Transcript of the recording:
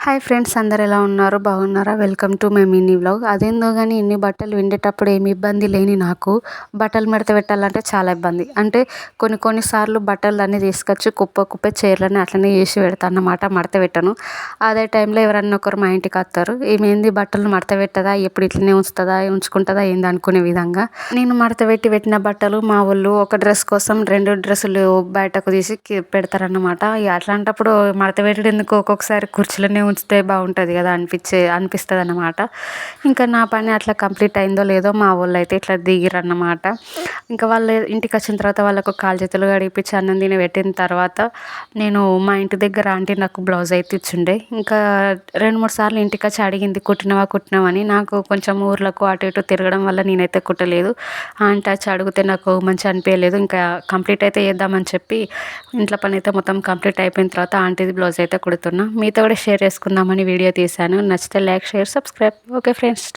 Hi friends, అందరు ఎలా ఉన్నారు? బాగున్నారా? Welcome to my mini vlog. అదేందో కానీ ఇన్ని బట్టలు విండేటప్పుడు ఏమి ఇబ్బంది లేని నాకు బట్టలు మడత పెట్టాలంటే చాలా ఇబ్బంది. అంటే కొన్నిసార్లు బట్టలు అన్నీ తీసుకొచ్చి కుప్ప చీరలని అట్లనే వేసి పెడతాను అన్నమాట, మడత పెట్టను. అదే టైంలో ఎవరన్నా ఒకరు మా ఇంటికి వస్తారు, ఏమైంది బట్టలు మడత పెట్టదా, ఎప్పుడు ఇట్లనే ఉంచుకుంటుందా ఏంది అనుకునే విధంగా. నేను మడత పెట్టిన బట్టలు మా వాళ్ళు ఒక డ్రెస్ కోసం 2 డ్రెస్సులు బయటకు తీసి పెడతారన్నమాట. అట్లాంటప్పుడు మడత పెట్టడం ఎందుకు, ఒక్కొక్కసారి కుర్చీలోనే ఉంచితే బాగుంటుంది కదా అనిపిస్తుంది అన్నమాట. ఇంకా నా పని అట్లా కంప్లీట్ అయిందో లేదో మా వాళ్ళు అయితే ఇట్లా దిగిరన్నమాట. ఇంకా వాళ్ళు ఇంటికి వచ్చిన తర్వాత వాళ్ళకు కాలు చేతులు కడిగిపించి అన్నం తిని పెట్టిన తర్వాత నేను మా ఇంటి దగ్గర ఆంటీ నాకు బ్లౌజ్ అయితే ఇచ్చిండే. ఇంకా 2-3 సార్లు ఇంటికి వచ్చి అడిగింది, కుట్టినవా అని. నాకు కొంచెం ఊర్లకు అటు ఇటు తిరగడం వల్ల నేనైతే కుట్టలేదు. ఆంటీ వచ్చి అడిగితే నాకు మంచిగా అనిపించలేదు. ఇంకా కంప్లీట్ అయితే చేద్దామని చెప్పి ఇంట్లో పని అయితే మొత్తం కంప్లీట్ అయిపోయిన తర్వాత ఆంటీది బ్లౌజ్ అయితే కుడుతున్నా. మీతో కూడా షేర్ చేసుకుందామని వీడియో తీశాను. నచ్చితే like, share, subscribe. Okay friends.